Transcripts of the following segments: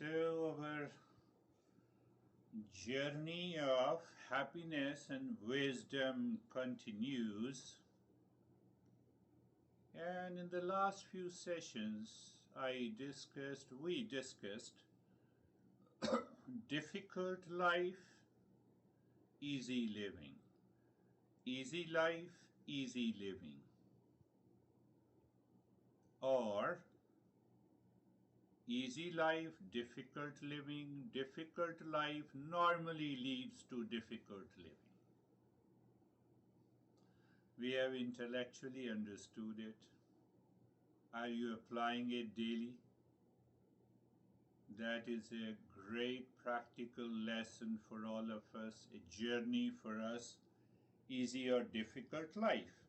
So, our journey of happiness and wisdom continues. And in the last few sessions, we discussed difficult life, easy living. Easy life, easy living. Or easy life, difficult living. Difficult life normally leads to difficult living. We have intellectually understood it. Are you applying it daily? That is a great practical lesson for all of us, a journey for us. Easy or difficult life.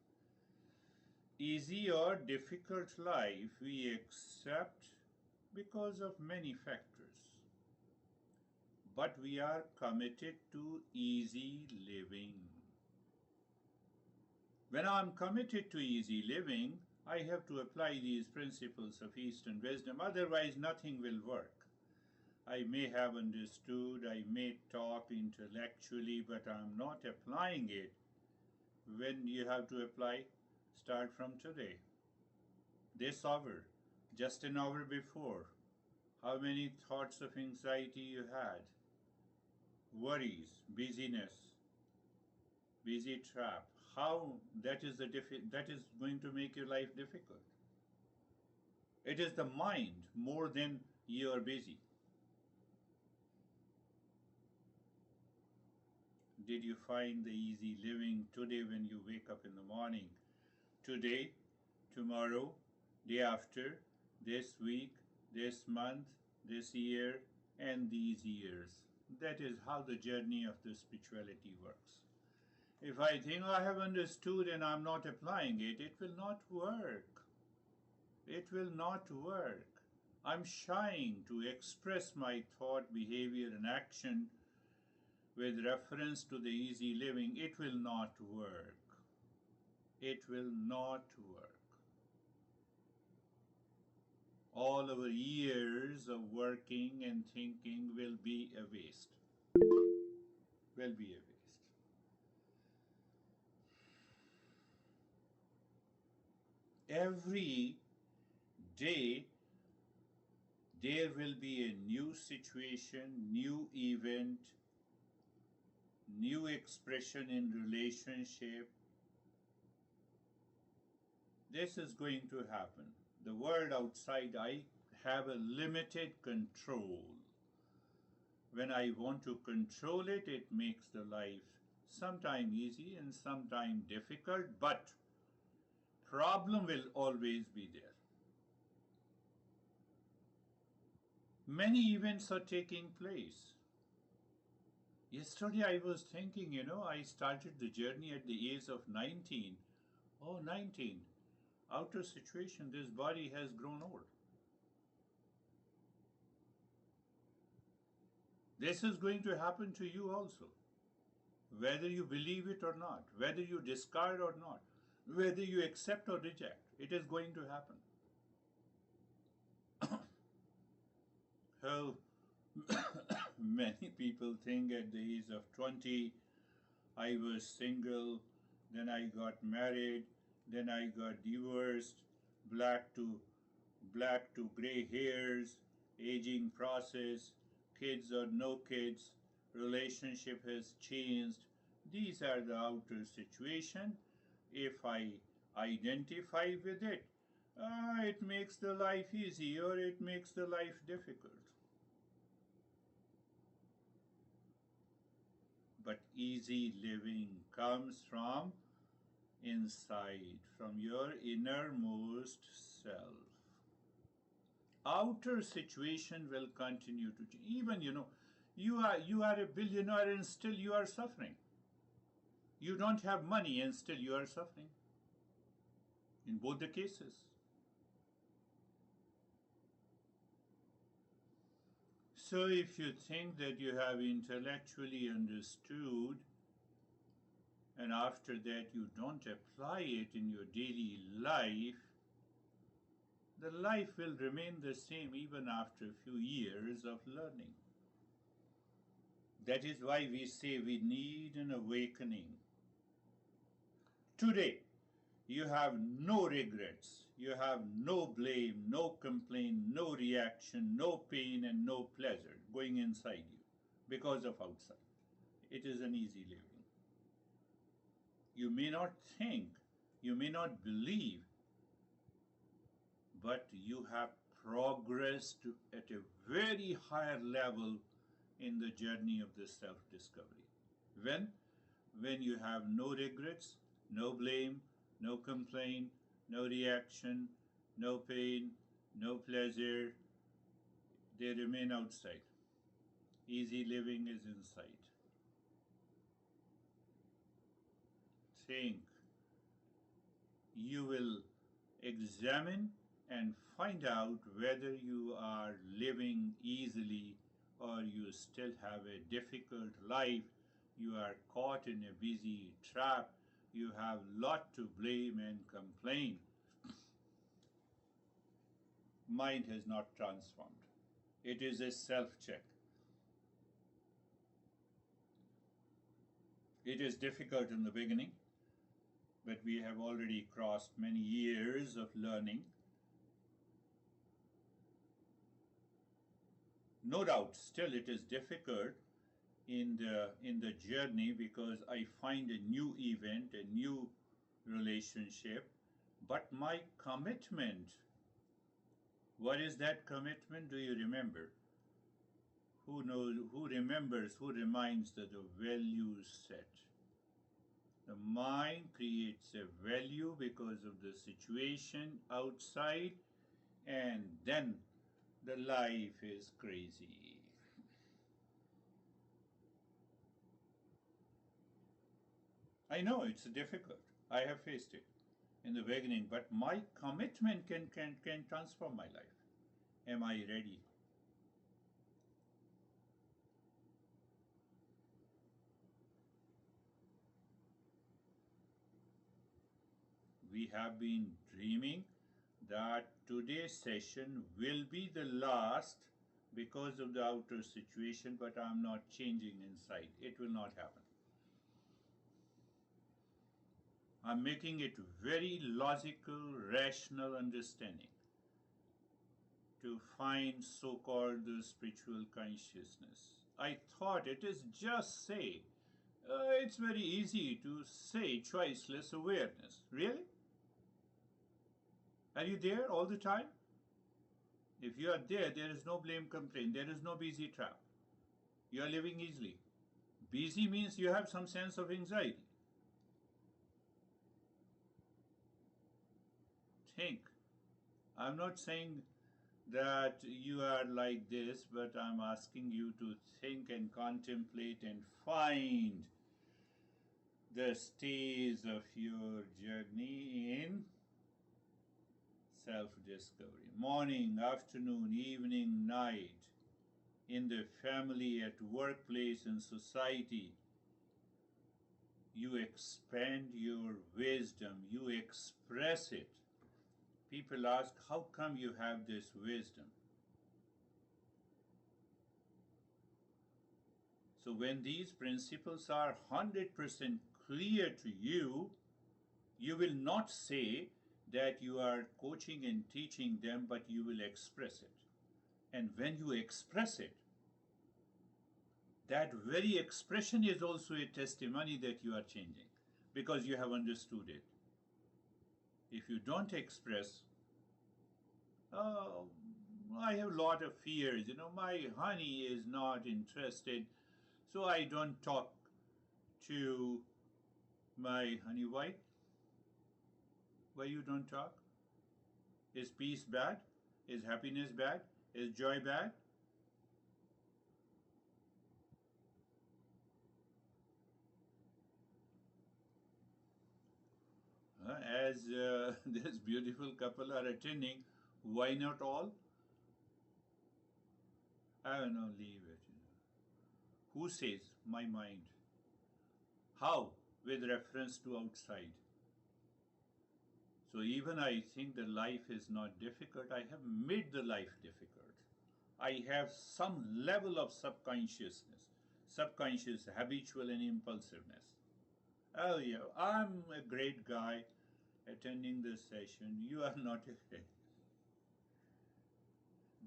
Easy or difficult life we accept because of many factors. But we are committed to easy living. When I am committed to easy living, I have to apply these principles of Eastern wisdom, otherwise nothing will work. I may have understood, I may talk intellectually, but I am not applying it. When you have to apply, start from today. This hour, just an hour before, how many thoughts of anxiety you had, worries, busyness, busy trap, how that is going to make your life difficult. It is the mind more than you are busy. Did you find the easy living today when you wake up in the morning? Today, tomorrow, day after, this week, this month, this year, and these years. That is how the journey of the spirituality works. If I think I have understood and I'm not applying it, it will not work. It will not work. I'm shying to express my thought, behavior, and action with reference to the easy living. It will not work. It will not work. All our years of working and thinking will be a waste. Will be a waste. Every day there will be a new situation, new event, new expression in relationship. This is going to happen. The world outside, I have a limited control. When I want to control it, it makes the life sometime easy and sometime difficult, but problem will always be there. Many events are taking place. Yesterday I was thinking, I started the journey at the age of 19. Oh, 19. Outer situation, this body has grown old. This is going to happen to you also. Whether you believe it or not, whether you discard or not, whether you accept or reject, it is going to happen. How many people think at the age of 20, I was single, then I got married, then I got divorced, black to gray hairs, aging process, kids or no kids, relationship has changed. These are the outer situation. If I identify with it, it makes the life easy or it makes the life difficult. But easy living comes from inside, from your innermost self. Outer situation will continue to change. Even you are a billionaire and still you are suffering. You don't have money and still you are suffering. In both the cases. So if you think that you have intellectually understood and after that you don't apply it in your daily life, the life will remain the same even after a few years of learning. That is why we say we need an awakening. Today, you have no regrets, you have no blame, no complaint, no reaction, no pain, and no pleasure going inside you because of outside. It is an easy living. You may not think, you may not believe, but you have progressed at a very higher level in the journey of the self-discovery. When? When you have no regrets, no blame, no complaint, no reaction, no pain, no pleasure, they remain outside. Easy living is inside. Think. You will examine and find out whether you are living easily or you still have a difficult life. You are caught in a busy trap. You have lot to blame and complain. Mind has not transformed. It is a self-check. It is difficult in the beginning, but we have already crossed many years of learning. No doubt, still it is difficult in the journey because I find a new event, a new relationship, but my commitment, what is that commitment? Do you remember? Who knows, who remembers, who reminds that the value set? The mind creates a value because of the situation outside, and then the life is crazy. I know it's difficult. I have faced it in the beginning, but my commitment can transform my life. Am I ready? We have been dreaming that today's session will be the last because of the outer situation, but I'm not changing inside. It will not happen. I'm making it very logical, rational understanding to find so-called spiritual consciousness. I thought it is just say, it's very easy to say choiceless awareness. Really? Are you there all the time? If you are there, there is no blame complaint. There is no busy trap. You are living easily. Busy means you have some sense of anxiety. Think. I'm not saying that you are like this, but I'm asking you to think and contemplate and find the stage of your journey in self-discovery. Morning, afternoon, evening, night, in the family, at workplace, in society, you expand your wisdom, you express it. People ask, how come you have this wisdom? So when these principles are 100% clear to you, you will not say that you are coaching and teaching them, but you will express it. And when you express it, that very expression is also a testimony that you are changing because you have understood it. If you don't express, oh, I have a lot of fears, my honey is not interested, so I don't talk to my honey. Why you don't talk? Is peace bad? Is happiness bad? Is joy bad? As this beautiful couple are attending, why not all? I don't know, leave it. Who says? My mind. How? With reference to outside. So even I think that life is not difficult, I have made the life difficult. I have some level of subconsciousness, subconscious, habitual, and impulsiveness. Oh, yeah, I'm a great guy attending this session. You are not a great.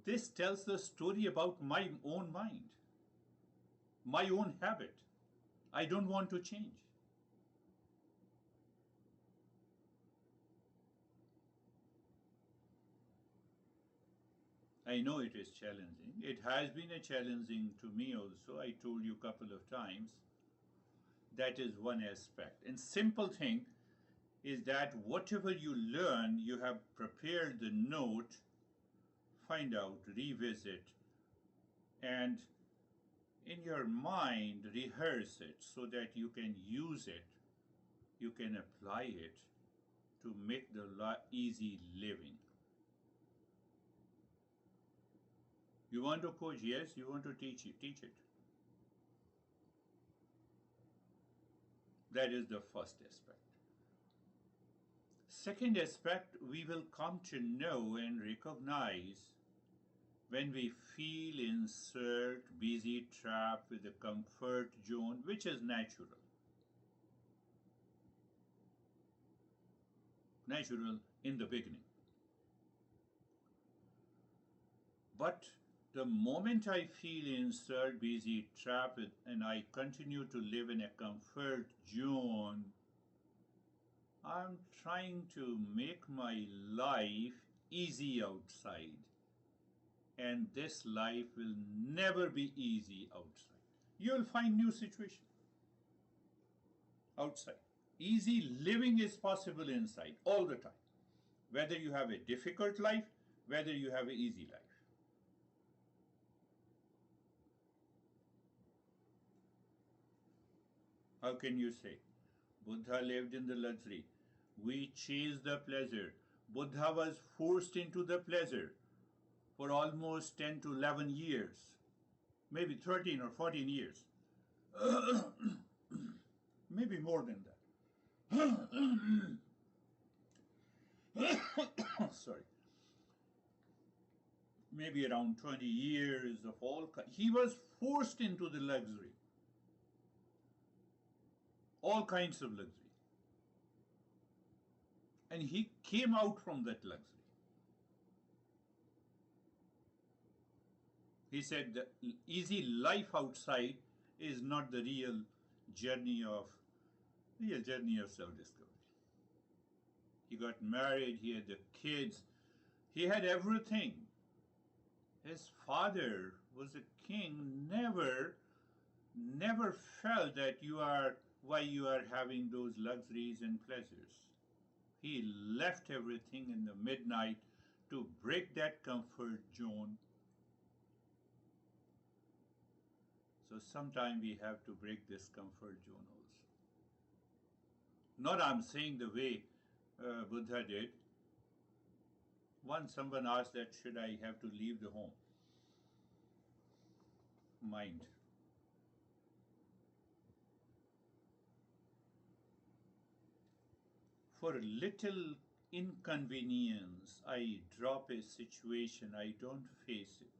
This tells the story about my own mind, my own habit. I don't want to change. I know it is challenging. It has been a challenging to me also. I told you a couple of times. That is one aspect. And simple thing is that whatever you learn, you have prepared the note, find out, revisit, and in your mind rehearse it so that you can use it, you can apply it to make the easy living. You want to coach? Yes. You want to teach it? Teach it. That is the first aspect. Second aspect, we will come to know and recognize when we feel insert, busy, trapped with a comfort zone, which is natural. Natural in the beginning. But the moment I feel insert, busy, trapped, and I continue to live in a comfort zone, I'm trying to make my life easy outside. And this life will never be easy outside. You'll find new situation outside. Easy living is possible inside all the time. Whether you have a difficult life, whether you have an easy life. How can you say? Buddha lived in the luxury. We chase the pleasure. Buddha was forced into the pleasure for almost 10 to 11 years, maybe 13 or 14 years, maybe more than that. Sorry. Maybe around 20 years of all kinds. He was forced into the luxury, all kinds of luxury. And he came out from that luxury. He said the easy life outside is not the real journey of self-discovery. He got married, he had the kids, he had everything. His father was a king, never felt that why you are having those luxuries and pleasures. He left everything in the midnight to break that comfort zone. So sometime we have to break this comfort zone also. Not I'm saying the way Buddha did. Once someone asked that, should I have to leave the home? Mind. For a little inconvenience, I drop a situation, I don't face it.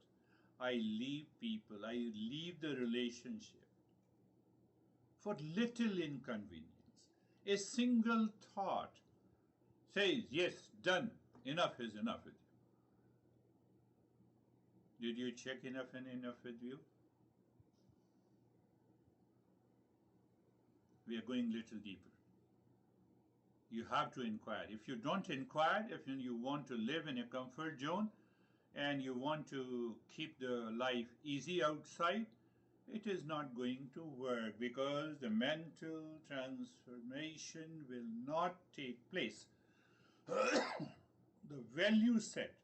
I leave people, I leave the relationship. For little inconvenience. A single thought says, yes, done, enough is enough with you. Did you check enough and enough with you? We are going a little deeper. You have to inquire. If you don't inquire, if you want to live in a comfort zone and you want to keep the life easy outside, it is not going to work because the mental transformation will not take place. The value set,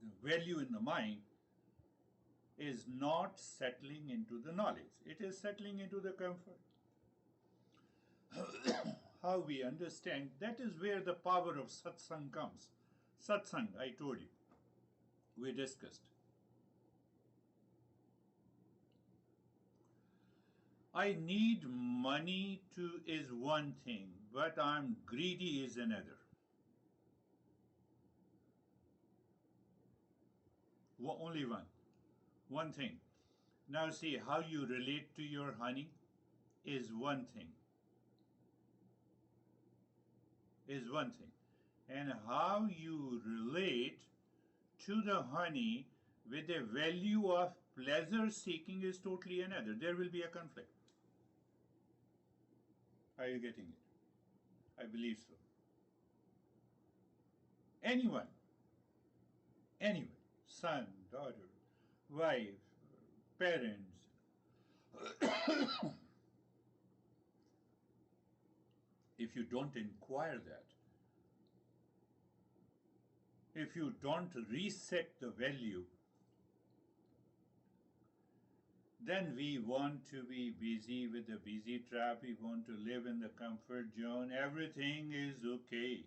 the value in the mind is not settling into the knowledge. It is settling into the comfort. How we understand, that is where the power of satsang comes. Satsang, I told you, we discussed. I need money to is one thing, but I'm greedy is another. Only one. One thing. Now see, how you relate to your honey is one thing. Is one thing. And how you relate to the honey with a value of pleasure seeking is totally another. There will be a conflict. Are you getting it? I believe so. Anyone, son, daughter, wife, parents, if you don't inquire that, if you don't reset the value, then we want to be busy with the busy trap. We want to live in the comfort zone. Everything is okay.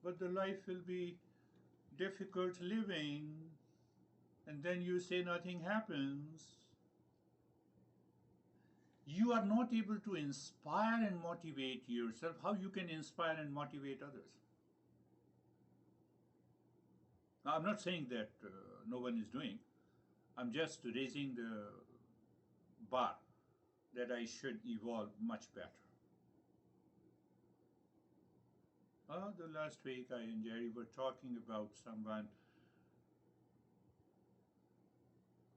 But the life will be difficult living, and then you say nothing happens. You are not able to inspire and motivate yourself. How you can inspire and motivate others? Now, I'm not saying that no one is doing. I'm just raising the bar that I should evolve much better. The last week I and Jerry were talking about someone.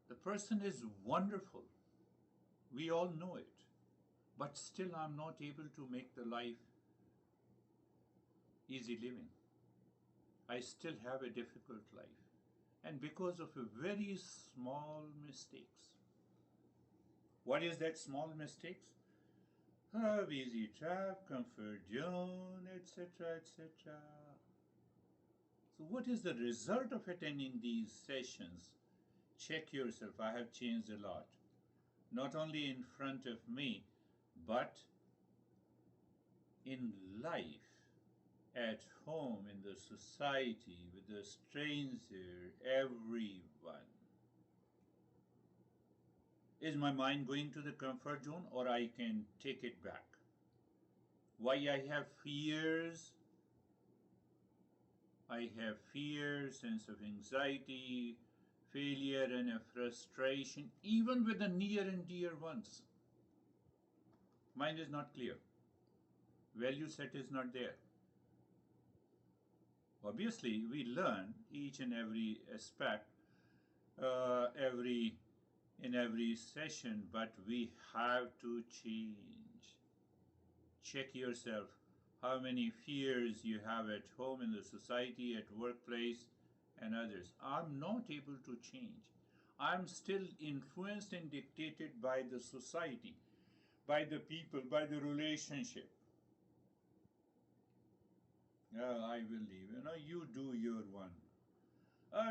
The person is wonderful. We all know it. But still I'm not able to make the life easy living. I still have a difficult life. And because of a very small mistakes. What is that small mistakes? Easy trap, comfort zone, etc., etc. So what is the result of attending these sessions? Check yourself. I have changed a lot. Not only in front of me, but in life, at home, in the society, with the stranger, everyone. Is my mind going to the comfort zone, or I can take it back? Why I have fears? I have fear, sense of anxiety, failure and a frustration, even with the near and dear ones. Mind is not clear. Value set is not there. Obviously, we learn each and every aspect, in every session, but we have to change. Check yourself. How many fears you have at home, in the society, at workplace, and others. I'm not able to change. I'm still influenced and dictated by the society, by the people, by the relationship. I will leave. You do your one.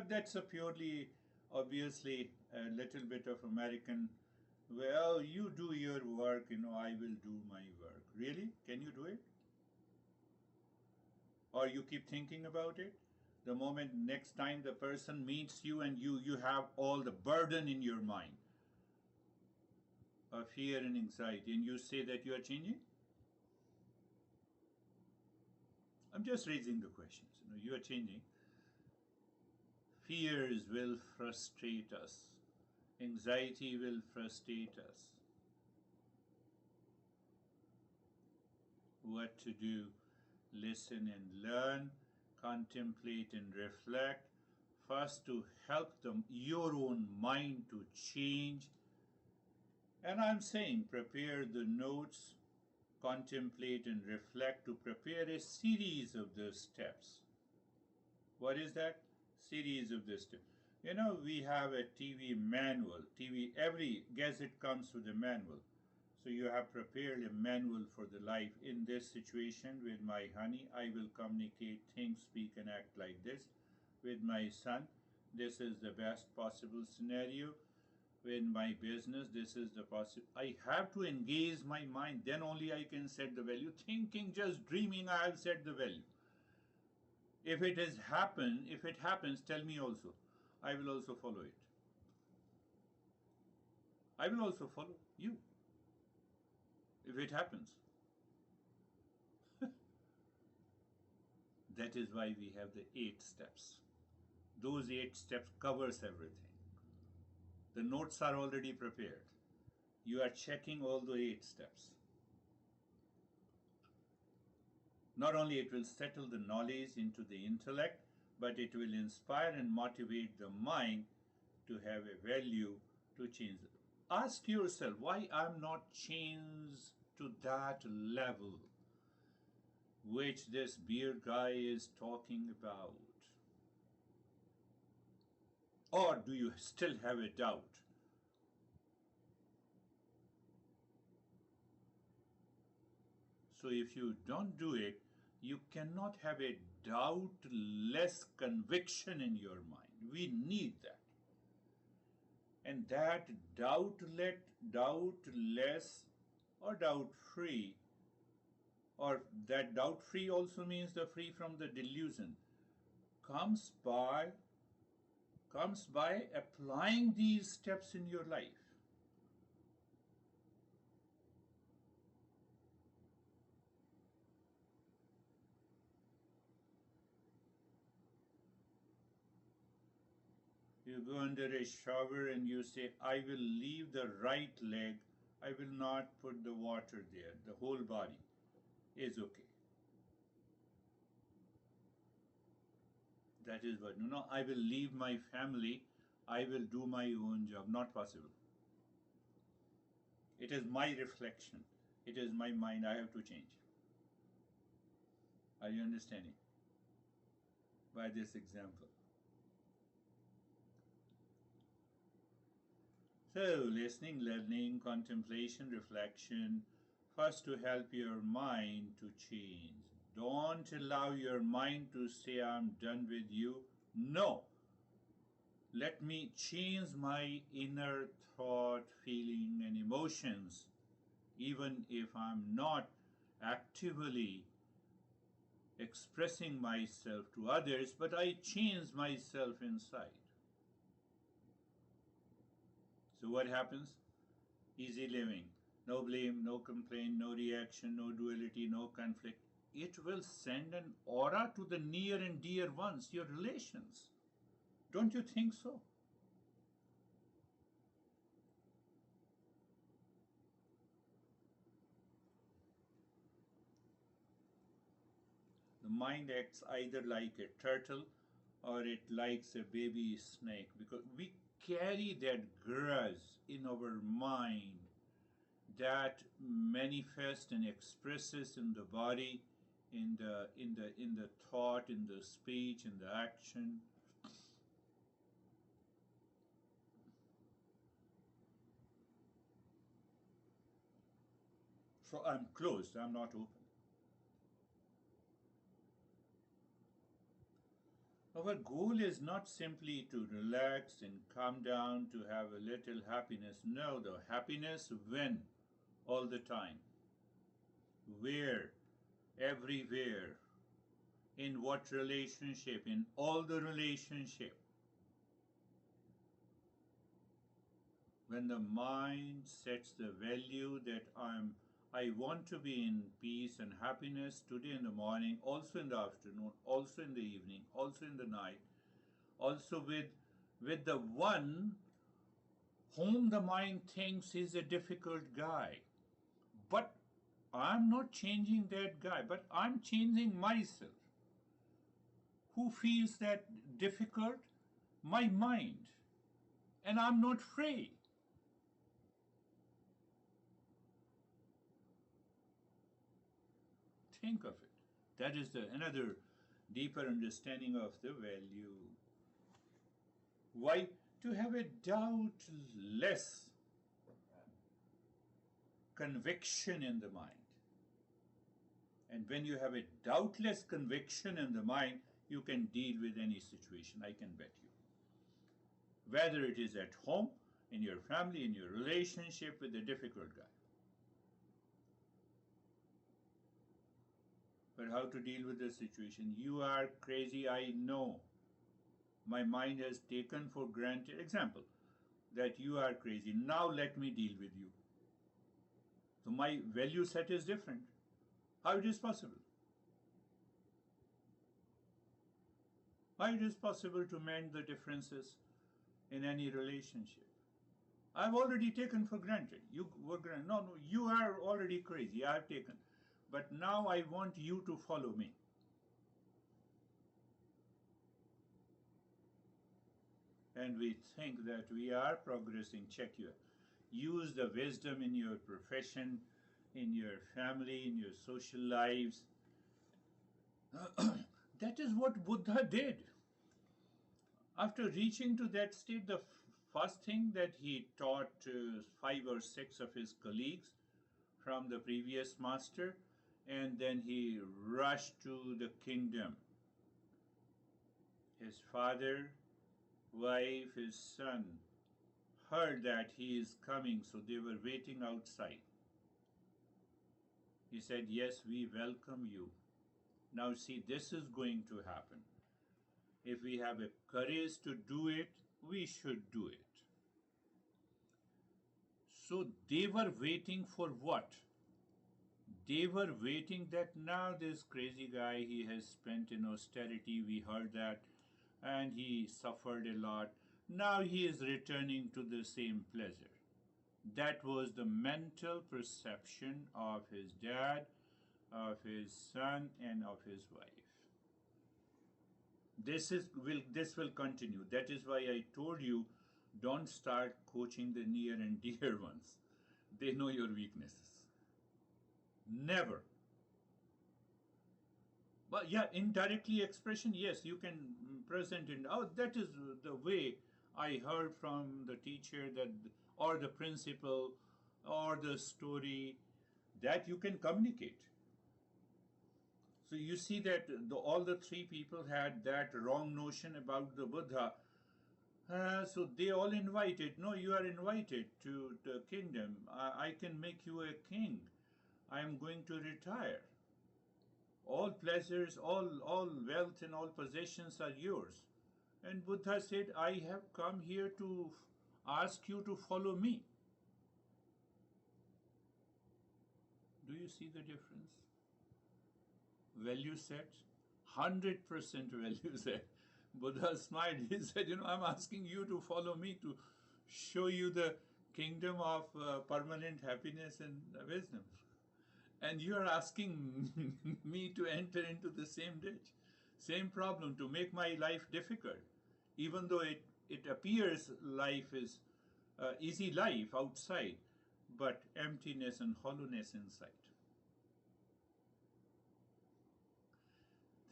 That's a purely, obviously, a little bit of American. Well, you do your work, I will do my work. Really? Can you do it? Or you keep thinking about it? The moment next time the person meets you and you have all the burden in your mind of fear and anxiety, and you say that you are changing? I'm just raising the questions. You are changing. Fears will frustrate us. Anxiety will frustrate us. What to do? Listen and learn, contemplate and reflect. First, to help your own mind to change. And I'm saying, prepare the notes, contemplate and reflect, to prepare a series of those steps. What is that? Series of this steps. We have a TV manual. Every gadget comes with a manual. So you have prepared a manual for the life. In this situation with my honey, I will communicate, think, speak, and act like this. With my son, this is the best possible scenario. With my business, this is the possible. I have to engage my mind. Then only I can set the value. Thinking, just dreaming, I have set the value. If it happens, tell me also. I will also follow it. I will also follow you. If it happens. That is why we have the 8 steps. Those 8 steps covers everything. The notes are already prepared. You are checking all the 8 steps. Not only it will settle the knowledge into the intellect, but it will inspire and motivate the mind to have a value to change. Ask yourself why I'm not changed to that level which this beer guy is talking about. Or do you still have a doubt? So if you don't do it, you cannot have a doubtless conviction in your mind. We need that. And that doubtless or doubt free, or that doubt free also means the free from the delusion, comes by applying these steps in your life. You go under a shower and you say, I will leave the right leg, I will not put the water there. The whole body is okay. That is what, I will leave my family, I will do my own job. Not possible. It is my reflection. It is my mind. I have to change. Are you understanding? By this example. So, listening, learning, contemplation, reflection, first to help your mind to change. Don't allow your mind to say, I'm done with you. No. Let me change my inner thought, feeling, and emotions, even if I'm not actively expressing myself to others, but I change myself inside. So what happens? Easy living. No blame, no complaint, no reaction, no duality, no conflict. It will send an aura to the near and dear ones, your relations. Don't you think so? The mind acts either like a turtle or it likes a baby snake, because we carry that grudge in our mind that manifests and expresses in the body, in the thought, in the speech, in the action. So I'm closed, I'm not open. Our goal is not simply to relax and calm down, to have a little happiness. No, the happiness when? All the time. Where? Everywhere. In what relationship? In all the relationship. When the mind sets the value that I want to be in peace and happiness today in the morning, also in the afternoon, also in the evening, also in the night, also with the one whom the mind thinks is a difficult guy. But I'm not changing that guy, but I'm changing myself. Who feels that difficult? My mind. And I'm not free. Think of it. That is another deeper understanding of the value. Why? To have a doubtless conviction in the mind. And when you have a doubtless conviction in the mind, you can deal with any situation, I can bet you. Whether it is at home, in your family, in your relationship with a difficult guy. But how to deal with the situation? You are crazy, I know. My mind has taken for granted, example, that you are crazy. Now let me deal with you. So my value set is different. How it is possible? How it is possible to mend the differences in any relationship? I've already taken for granted. You were granted. No, no, you are already crazy. I've taken. But now I want you to follow me. And we think that we are progressing. Check your. Use the wisdom in your profession, in your family, in your social lives. That is what Buddha did. After reaching to that state, the first thing that he taught 5 or 6 of his colleagues from the previous master, and then he rushed to the kingdom. His father, wife, his son heard that he is coming, so they were waiting outside. He said, "Yes, we welcome you." Now, see, this is going to happen. If we have a courage to do it, we should do it. So they were waiting for what? They were waiting that now this crazy guy, he has spent in austerity, we heard that, and he suffered a lot. Now he is returning to the same pleasure. That was the mental perception of his dad, of his son, and of his wife. This will continue. That is why I told you, don't start coaching the near and dear ones. They know your weaknesses. Never. But yeah, indirectly expression, yes, you can present it. Oh, that is the way I heard from the teacher, that, or the principal, or the story, that you can communicate. So you see that all the 3 people had that wrong notion about the Buddha. So they all invited. No, you are invited to the kingdom. I can make you a king. I am going to retire. All pleasures, all wealth and all possessions are yours. And Buddha said, I have come here to ask you to follow me. Do you see the difference? Value set, 100% value set. Buddha smiled. He said, I'm asking you to follow me, to show you the kingdom of permanent happiness and wisdom. And you are asking me to enter into the same ditch, same problem, to make my life difficult, even though it appears life is easy life outside, but emptiness and hollowness inside.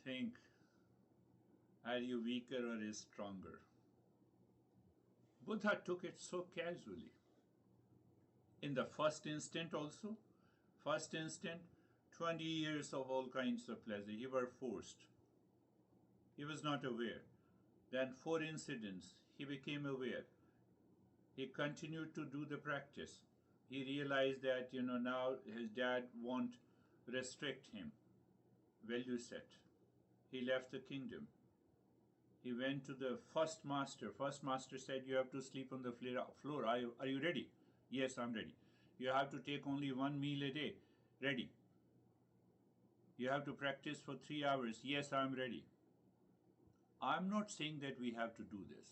Think, are you weaker or is stronger? Buddha took it so casually. In the first instant also, 20 years of all kinds of pleasure, he were forced. He was not aware. Then 4 incidents, he became aware. He continued to do the practice. He realized that, now his dad won't restrict him. Value set. He left the kingdom. He went to the first master. First master said, you have to sleep on the floor. Are you ready? Yes, I'm ready. You have to take only 1 meal a day. Ready. You have to practice for 3 hours. Yes, I'm ready. I'm not saying that we have to do this,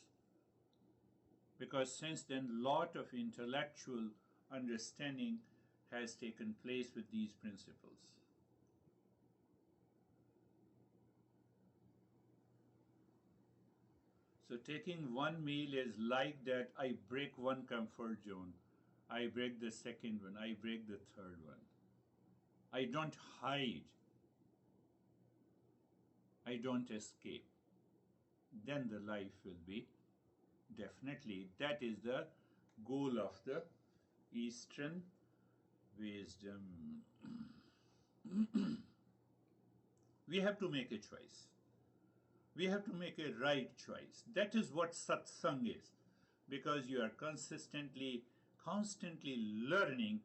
because since then lot of intellectual understanding has taken place with these principles. So taking 1 meal is like that. I break 1 comfort zone, I break the second one, I break the third one. I don't hide, I don't escape. Then the life will be, definitely, that is the goal of the Eastern wisdom. We have to make a choice. We have to make a right choice. That is what satsang is, because you are constantly learning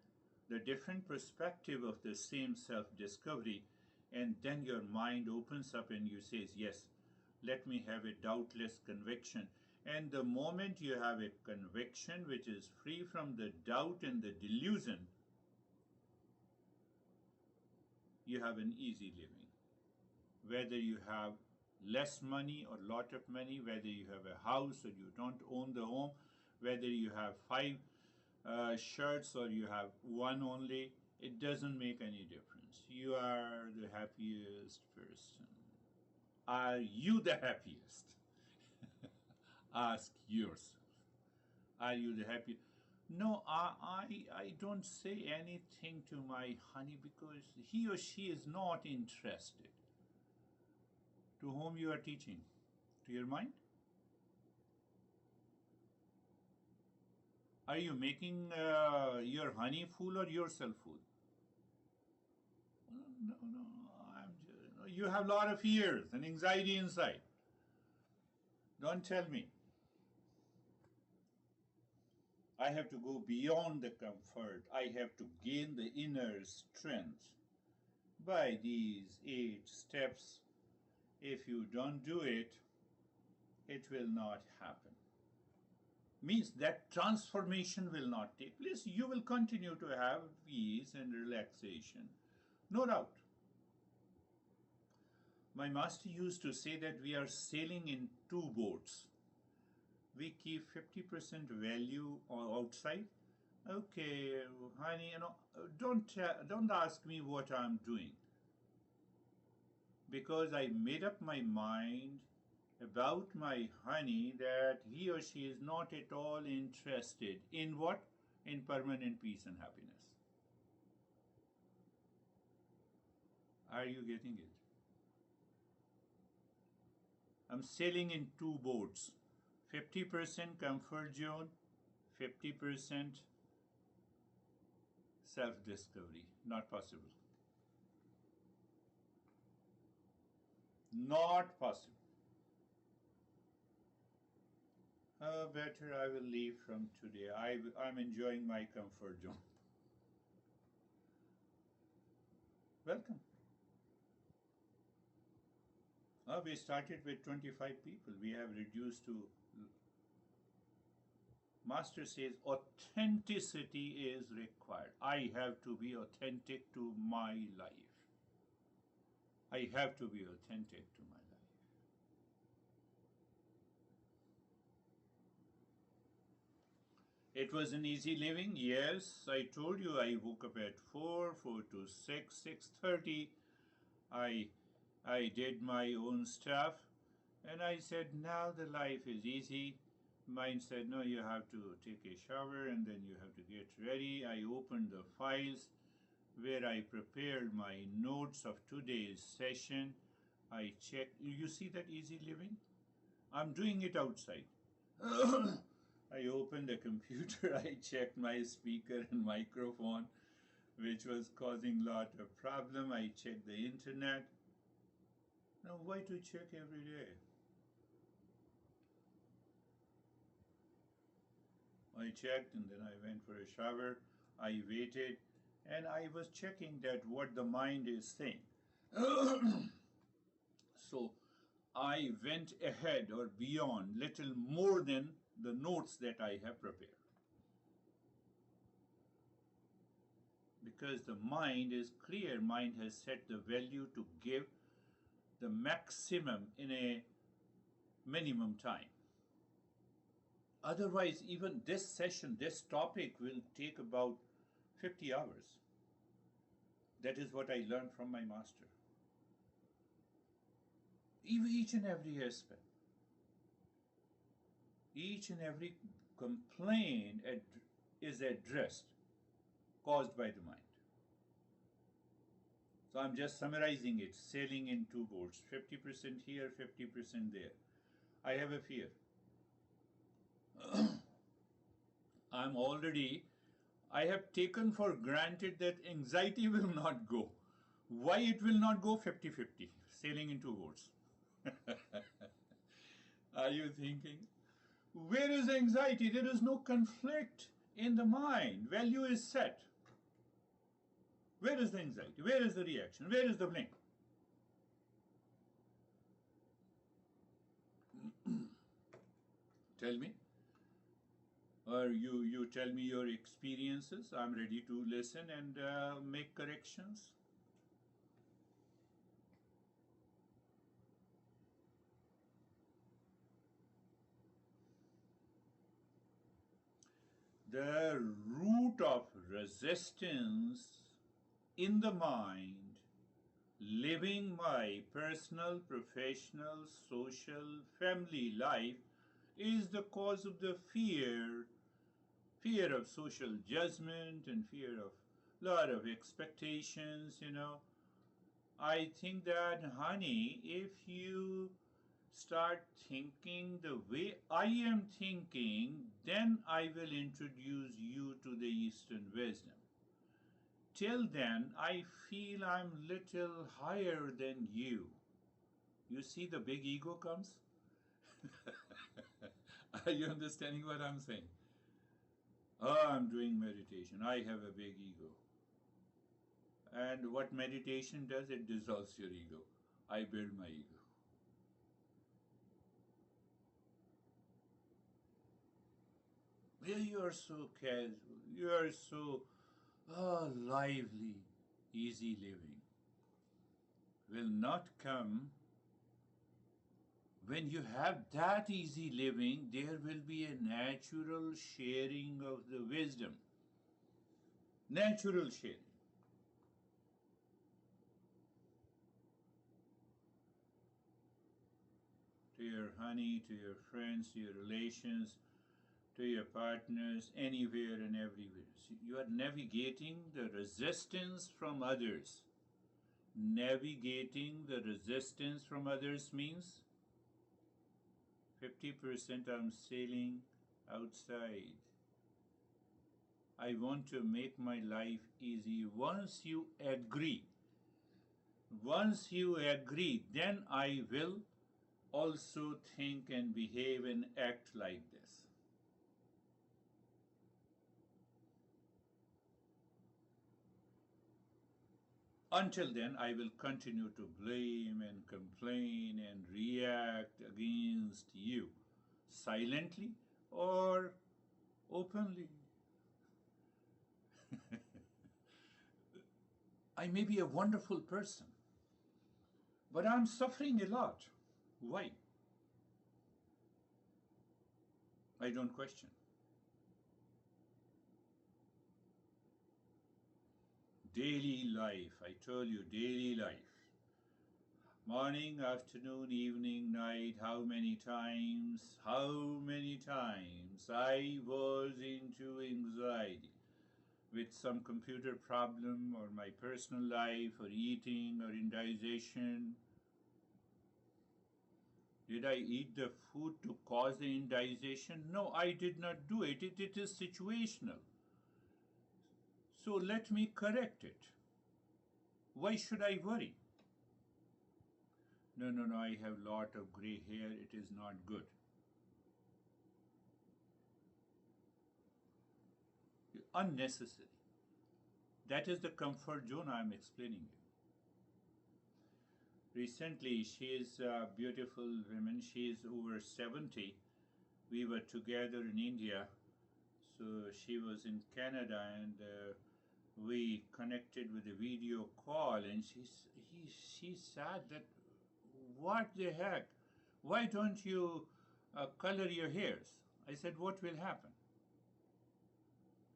the different perspective of the same self-discovery, and then your mind opens up and you say, yes, let me have a doubtless conviction. And the moment you have a conviction which is free from the doubt and the delusion, you have an easy living. Whether you have less money or lot of money, whether you have a house or you don't own the home, whether you have five shirts or you have one only, it doesn't make any difference. You are the happiest person. Are you the happiest? Ask yourself. Are you the happiest? No, I don't say anything to my honey because he or she is not interested. To whom you are teaching? To your mind? Are you making your honey fool or yourself fool? No, no, you have a lot of fears and anxiety inside. Don't tell me. I have to go beyond the comfort. I have to gain the inner strength by these 8 steps. If you don't do it, it will not happen. Means that transformation will not take place. You will continue to have peace and relaxation, no doubt. My master used to say that we are sailing in 2 boats. We keep 50% value outside. Okay, honey, don't ask me what I'm doing, because I made up my mind about my honey that he or she is not at all interested in what? In permanent peace and happiness. Are you getting it? I'm sailing in 2 boats. 50% comfort zone, 50% self-discovery. Not possible. Not possible. Better I will leave from today. I'm enjoying my comfort zone. Welcome. We started with 25 people. We have reduced to. Master says authenticity is required. I have to be authentic to my life. I have to be authentic to my life. It was an easy living. Yes, I told you I woke up at 4 to 6, 6:30. I did my own stuff, and I said, now the life is easy. Mind said, no, you have to take a shower and then you have to get ready. I opened the files where I prepared my notes of today's session. I checked. You see that easy living? I'm doing it outside. I opened the computer. I checked my speaker and microphone, which was causing a lot of problem. I checked the internet. Now, why to check every day? I checked and then I went for a shower. I waited and I was checking that what the mind is saying. So I went ahead or beyond little more than the notes that I have prepared. Because the mind is clear, mind has set the value to give the maximum in a minimum time. Otherwise, even this session, this topic will take about 50 hours. That is what I learned from my master. Each and every aspect, each and every complaint is addressed, caused by the mind. So I'm just summarizing it, sailing in 2 boats, 50% here, 50% there. I have a fear. I have taken for granted that anxiety will not go. Why it will not go? 50-50, sailing in 2 boats. Are you thinking? Where is anxiety? There is no conflict in the mind. Value is set. Where is the anxiety? Where is the reaction? Where is the blame? Tell me. Or you tell me your experiences. I'm ready to listen and make corrections. The root of resistance in the mind, living my personal, professional, social, family life, is the cause of the fear of social judgment and fear of lot of expectations. I think that, honey, if you start thinking the way I am thinking, then I will introduce you to the Eastern wisdom. Till then, I feel I'm little higher than you. You see the big ego comes? Are you understanding what I'm saying? Oh, I'm doing meditation. I have a big ego. And what meditation does, it dissolves your ego. I build my ego. Well, you are so casual. You are so lively. Easy living will not come. When you have that easy living, there will be a natural sharing of the wisdom. Natural sharing. To your honey, to your friends, to your relations, to your partners, anywhere and everywhere. So you are navigating the resistance from others. Navigating the resistance from others means 50% I'm sailing outside. I want to make my life easy. Once you agree, then I will also think and behave and act like this. Until then, I will continue to blame and complain and react against you, silently or openly. I may be a wonderful person, but I'm suffering a lot. Why? I don't question. Daily life, I told you, daily life. Morning, afternoon, evening, night, how many times I was into anxiety with some computer problem or my personal life or eating or indigestion. Did I eat the food to cause the indigestion? No, I did not do it. It is situational. So let me correct it. Why should I worry? No, no, no, I have lot of gray hair. It is not good. Unnecessary. That is the comfort zone I am explaining you. Recently, she is a beautiful woman. She is over 70. We were together in India. So she was in Canada and we connected with a video call and she said that, what the heck? Why don't you color your hairs? I said, what will happen?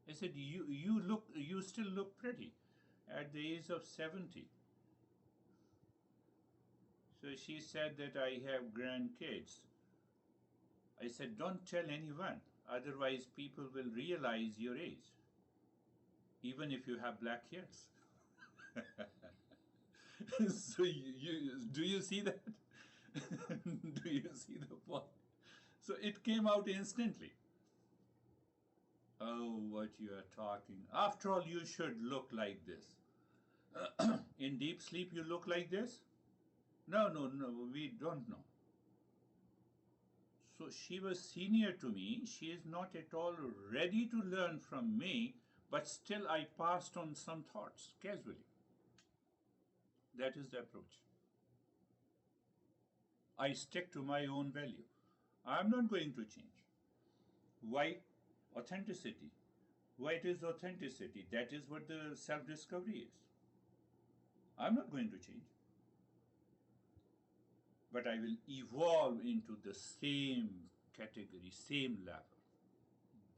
I said, you still look pretty at the age of 70. So she said that I have grandkids. I said, don't tell anyone, otherwise people will realize your age, even if you have black hairs. So do you see that? Do you see the point? So it came out instantly. Oh, what you are talking. After all, you should look like this. In deep sleep, you look like this? No, no, no, we don't know. So she was senior to me. She is not at all ready to learn from me, but still I passed on some thoughts casually. That is the approach. I stick to my own value. I'm not going to change. Why? Authenticity. Why it is authenticity? That is what the self-discovery is. I'm not going to change. But I will evolve into the same category, same level.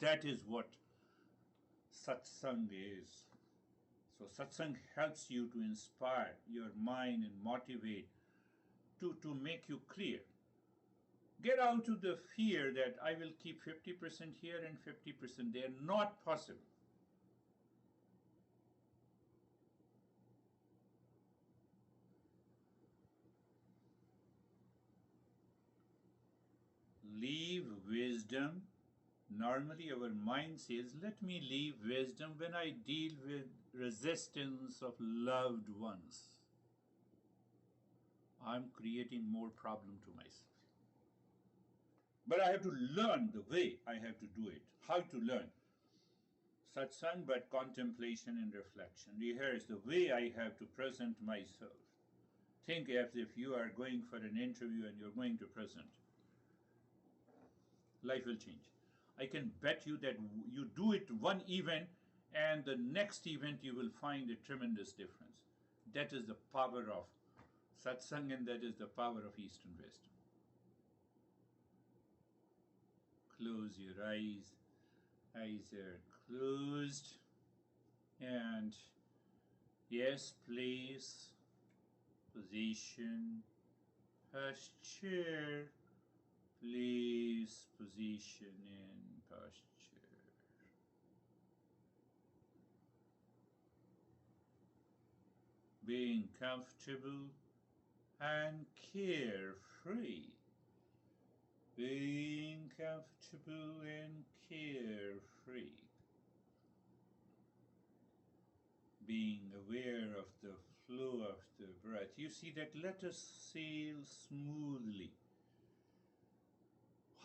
That is what satsang is. So satsang helps you to inspire your mind and motivate to make you clear. Get out of the fear that I will keep 50% here and 50% there. Not possible. Leave wisdom. Normally our mind says, let me leave wisdom when I deal with resistance of loved ones. I'm creating more problem to myself. But I have to learn the way I have to do it. How to learn? Satsang, but contemplation and reflection. Here's the way I have to present myself. Think as if you are going for an interview and you're going to present. Life will change. I can bet you that you do it one event and the next event you will find a tremendous difference. That is the power of satsang, and that is the power of Eastern wisdom. Close your eyes. Eyes are closed. And yes, place, position, posture, place, position, and posture. Being comfortable and carefree. Being comfortable and carefree. Being aware of the flow of the breath. You see that let us sail smoothly.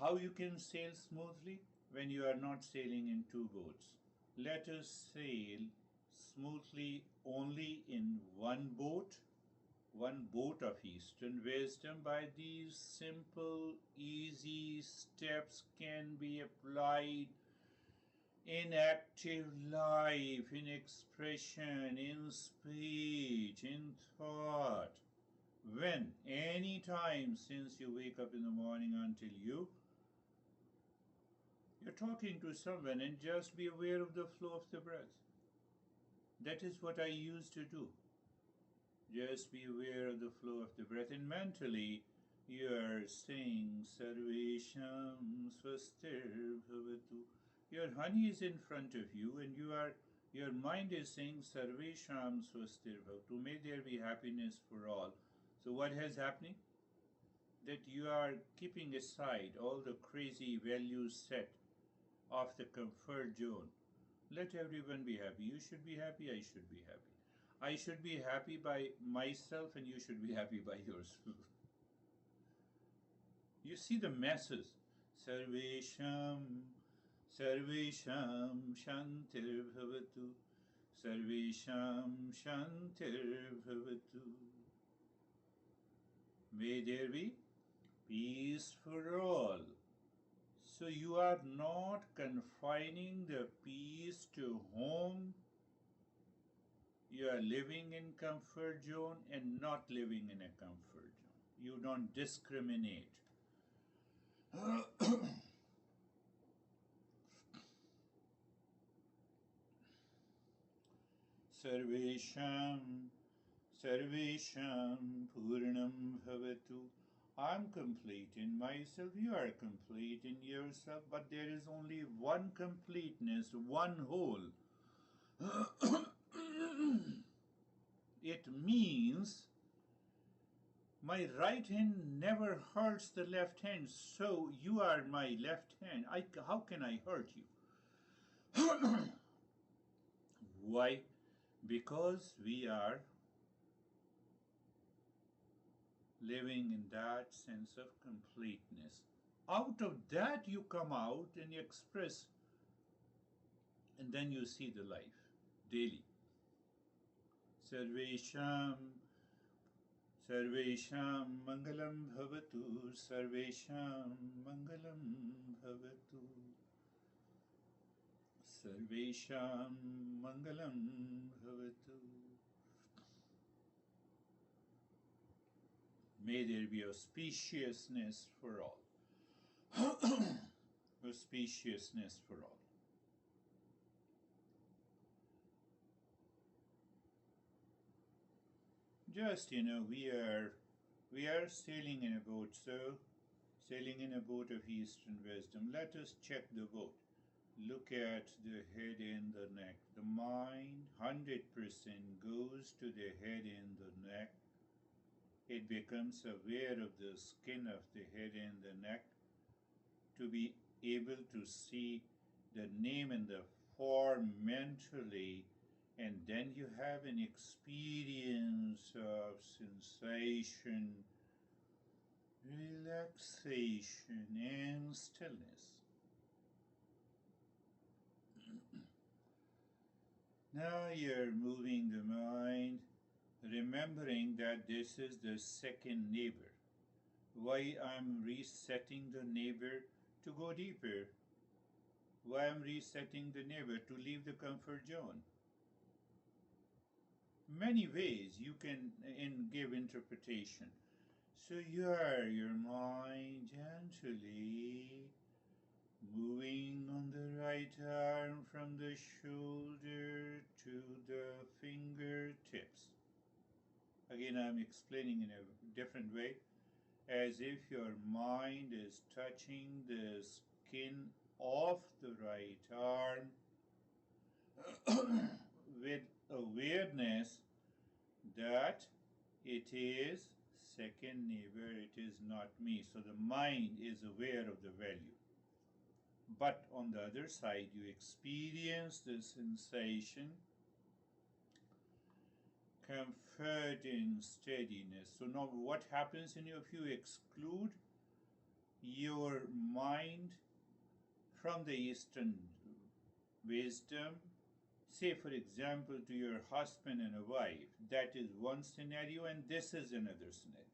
How you can sail smoothly? When you are not sailing in two boats. Let us sail smoothly only in one boat of Eastern wisdom. By these simple, easy steps can be applied in active life, in expression, in speech, in thought. When? Any time since you wake up in the morning until you're talking to someone, and just be aware of the flow of the breath. That is what I used to do. Just be aware of the flow of the breath, and mentally you are saying Sarvesham Swastir Bhavatu. Your honey is in front of you, and your mind is saying Sarvesham Swastir Bhavatu. May there be happiness for all. So what is happening? That you are keeping aside all the crazy values set of the comfort zone. Let everyone be happy. You should be happy, I should be happy. I should be happy by myself, and you should be happy by yourself. You see the masses. Sarvesham, Sarvesham Shantir Bhavatu. Sarvesham Shantir Bhavatu. May there be peace for all. So you are not confining the peace to home. You are living in comfort zone and not living in a comfort zone. You don't discriminate. Sarvesham, Sarvesham Purnam Bhavatu. I'm complete in myself, you are complete in yourself, but there is only one completeness, one whole. It means my right hand never hurts the left hand, so you are my left hand. How can I hurt you? Why? Because we are living in that sense of completeness. Out of that you come out and you express, and then you see the life daily. Sarvesham, Sarvesham Mangalam Bhavatu, Sarvesham Mangalam Bhavatu, Sarvesham Mangalam Bhavatu. May there be auspiciousness for all. Auspiciousness for all. just, we are sailing in a boat, so sailing in a boat of Eastern wisdom. Let us check the boat. Look at the head and the neck. The mind 100% goes to the head and the neck. It becomes aware of the skin of the head and the neck to be able to see the name and the form mentally, and then you have an experience of sensation, relaxation, and stillness. Now you're moving the mind, remembering that this is the second neighbor. Why I'm resetting the neighbor? To go deeper. Why I'm resetting the neighbor? To leave the comfort zone. Many ways you can give interpretation. So your mind gently moving on the right arm from the shoulder to the fingertips. Again, I'm explaining in a different way, as if your mind is touching the skin of the right arm with awareness that it is second neighbor, it is not me. So the mind is aware of the value. But on the other side, you experience the sensation, comfort, and steadiness. So now what happens if you exclude your mind from the Eastern wisdom? Say, for example, to your husband and a wife, that is one scenario, and this is another scenario.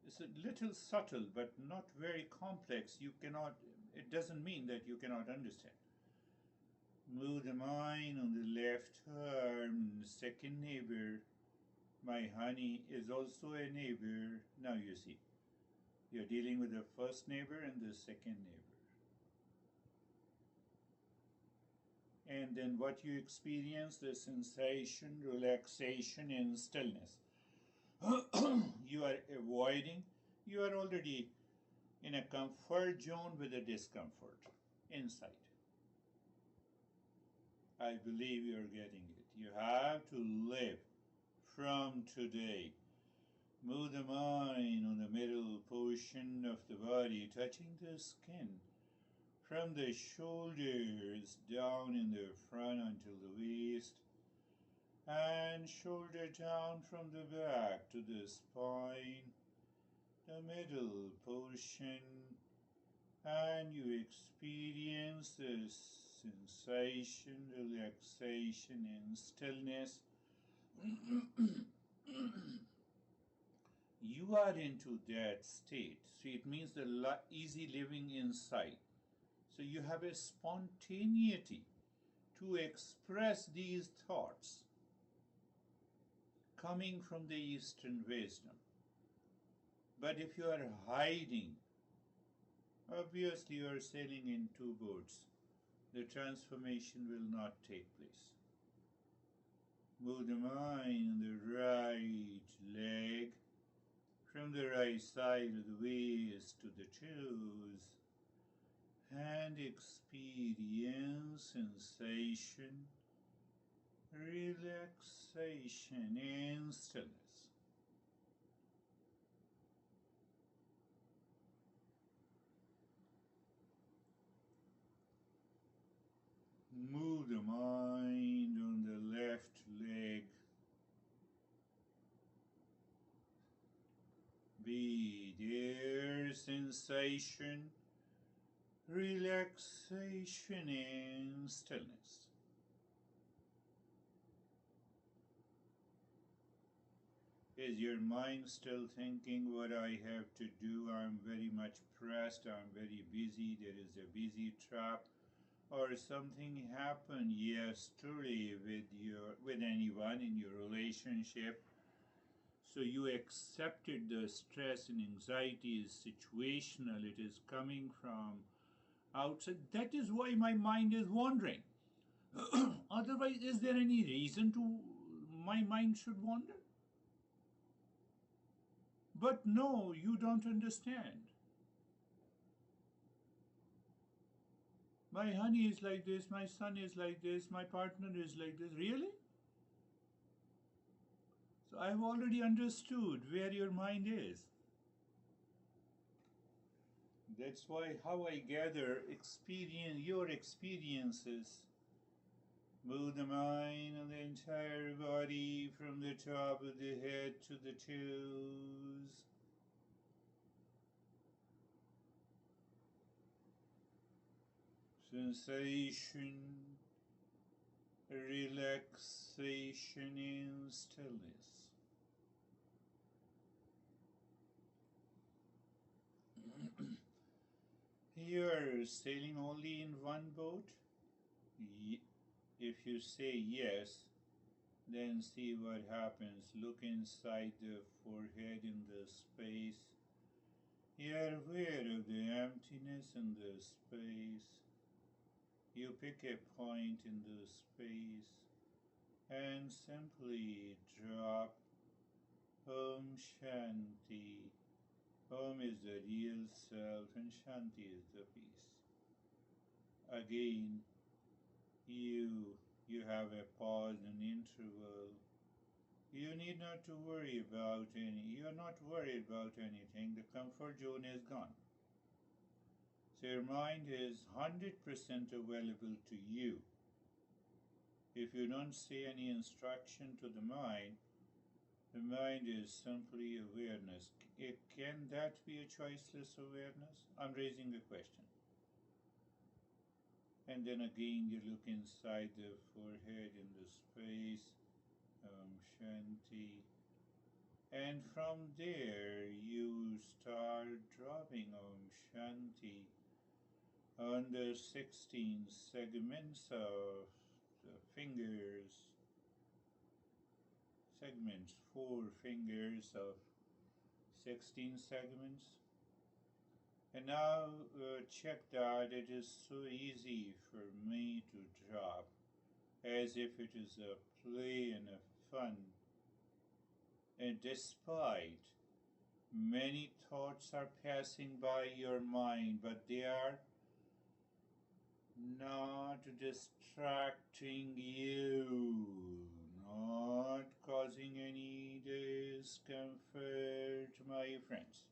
It's a little subtle, but not very complex. It doesn't mean that you cannot understand. Move the mind on the left arm, second neighbor. My honey is also a neighbor. Now you see, you're dealing with the first neighbor and the second neighbor. And then what you experience, the sensation, relaxation, and stillness. You are avoiding, you are already in a comfort zone with a discomfort inside. I believe you are getting it. You have to live from today. Move the mind on the middle portion of the body, touching the skin from the shoulders down in the front until the waist, and shoulder down from the back to the spine, the middle portion, and you experience the sensation, relaxation, and stillness. You are into that state, so it means the easy living inside. So you have a spontaneity to express these thoughts coming from the Eastern wisdom. But if you are hiding, obviously you are sailing in two boats. The transformation will not take place. Move the mind on the right leg, from the right side of the waist to the toes, and experience sensation, relaxation, and stillness. Move the mind on the left leg. Be there, sensation, relaxation, and stillness. Is your mind still thinking what I have to do? I'm very much pressed, I'm very busy, there is a busy trap, or something happened yesterday with anyone in your relationship, so you accepted the stress and anxiety is situational, it is coming from outside. That is why my mind is wandering. Otherwise, is there any reason to my mind should wander. But no, you don't understand. My honey is like this, my son is like this, my partner is like this. Really? So I've already understood where your mind is. That's why how I gather your experiences, move the mind and the entire body from the top of the head to the toes. Sensation, relaxation and stillness. You are sailing only in one boat? If you say yes, then see what happens. Look inside the forehead in the space. You are aware of the emptiness in the space. You pick a point in the space and simply drop Om Shanti. Om is the real self and Shanti is the peace. Again, you have a pause and interval. You need not to worry about you are not worried about anything. The comfort zone is gone. So your mind is 100% available to you. If you don't say any instruction to the mind is simply awareness. Can that be a choiceless awareness? I'm raising a question. And then again you look inside the forehead in the space, Shanti. And from there you start dropping Om Shanti on the 16 segments of the fingers, 4 fingers of 16 segments. And now check that it is so easy for me to drop, as if it is a play and a fun. And despite many thoughts are passing by your mind, but they are not distracting you, not causing any discomfort, my friends.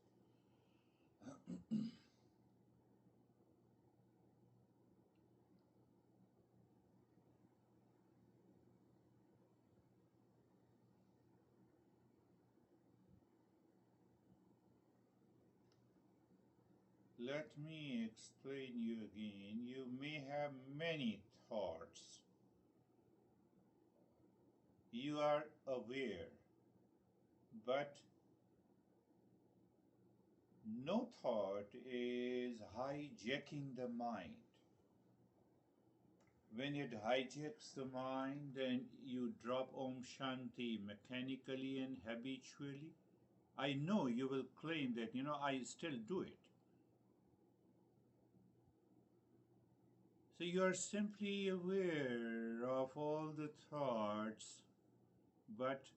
Let me explain you again. You may have many thoughts. You are aware, but no thought is hijacking the mind. When it hijacks the mind, then you drop Om Shanti mechanically and habitually. I know you will claim that, I still do it. So you are simply aware of all the thoughts, but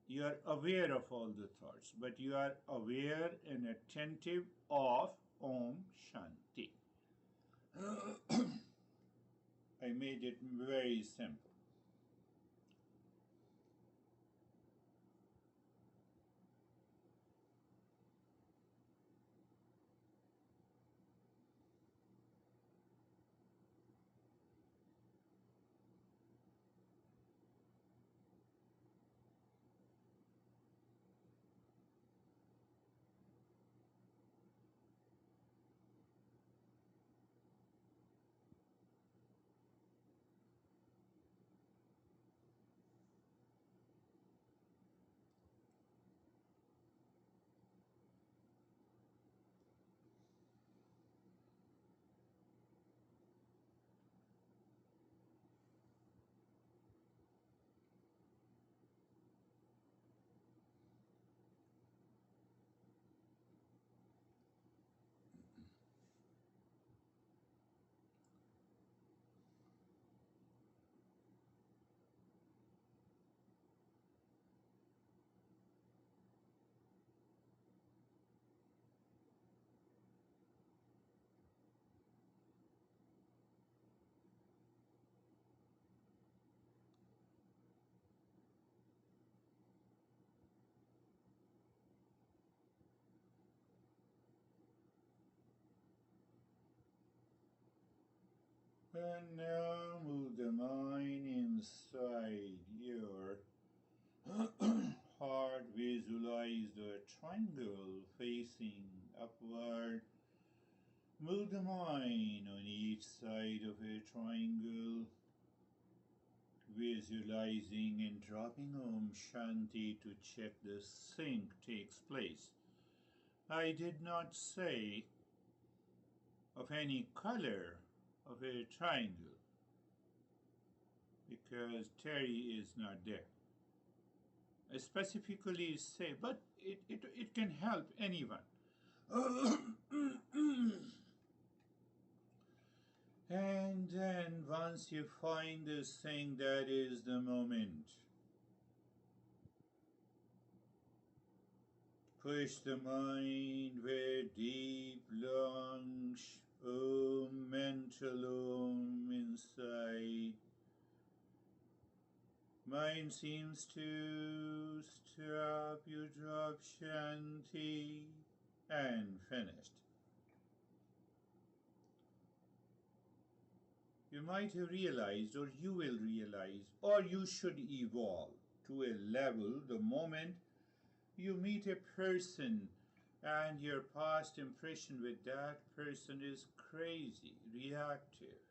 you are aware of all the thoughts, but you are aware and attentive of Om Shanti. I made it very simple. And now move the mind inside your heart. Visualize the triangle facing upward. Move the mind on each side of a triangle, visualizing and dropping Om Shanti to check the sync takes place. I did not say of any color of a triangle because Terry is not there. I specifically say, but it can help anyone. And then once you find this thing, that is the moment. Push the mind with deep, long mental inside. Mind seems to stop, you drop Shanti, and finished. You might have realized, or you will realize, or you should evolve to a level the moment you meet a person and your past impression with that person is crazy, reactive.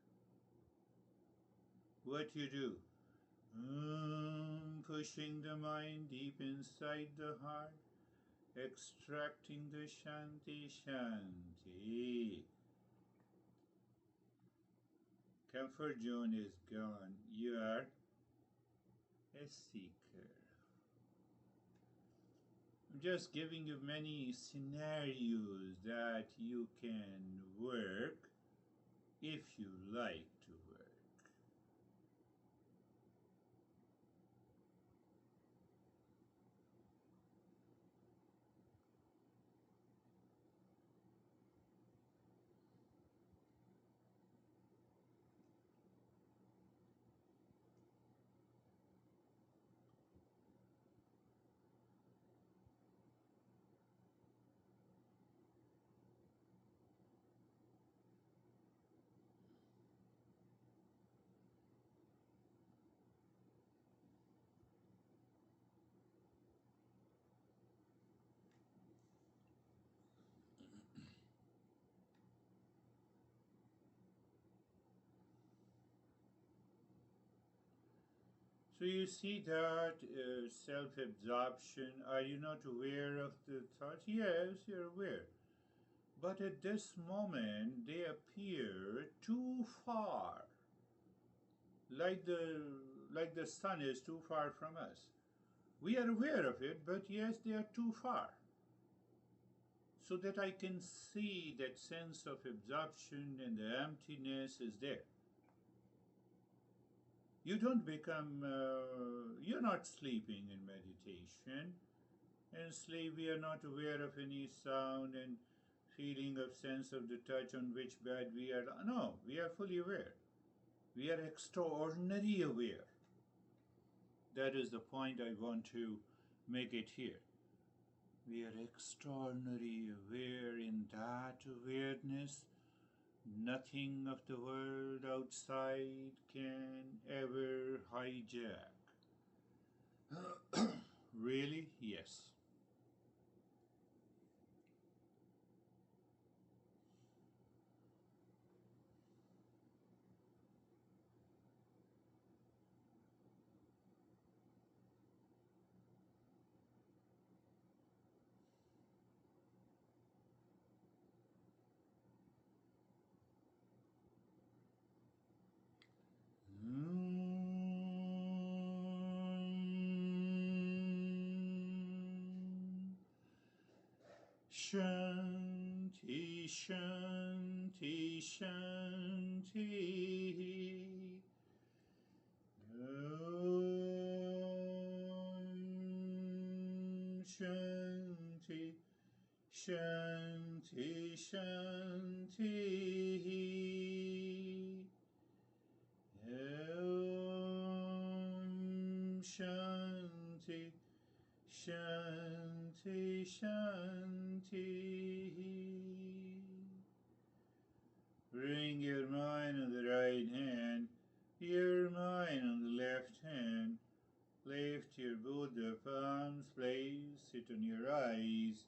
What you do? Pushing the mind deep inside the heart, extracting the Shanti Shanti. Comfort zone is gone. You are a seeker. I'm just giving you many scenarios that you can work if you like to work. So you see that self-absorption. Are you not aware of the thoughts? Yes, you're aware. But at this moment, they appear too far, like the sun is too far from us. We are aware of it, but yes, they are too far. So that I can see that sense of absorption and the emptiness is there. You don't become, you're not sleeping in meditation. In sleep, we are not aware of any sound and feeling of sense of the touch on which bed we are. No, we are fully aware. We are extraordinarily aware. That is the point I want to make it here. We are extraordinarily aware. In that awareness, nothing of the world outside can ever hijack. Really? Yes. Shanti, Shanti, Shanti. Om Shanti, Shanti, Shanti. Om Shanti, Shanti, Shanti. Bring your mind on the right hand, your mind on the left hand. Lift your both the palms, place it on your eyes.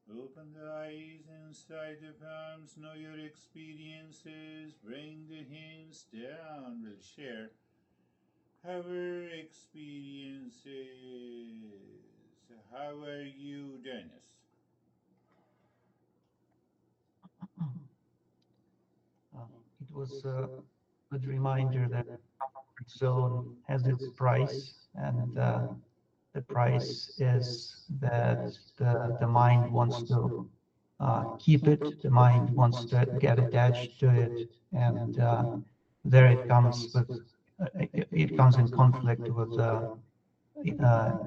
Open the eyes inside the palms, know your experiences. Bring the hands down, we'll share our experiences. How are you, Dennis? It was a good reminder that comfort zone has its price, and the price is that the mind wants to keep it, the mind wants to get attached to it, and there it comes with it comes in conflict with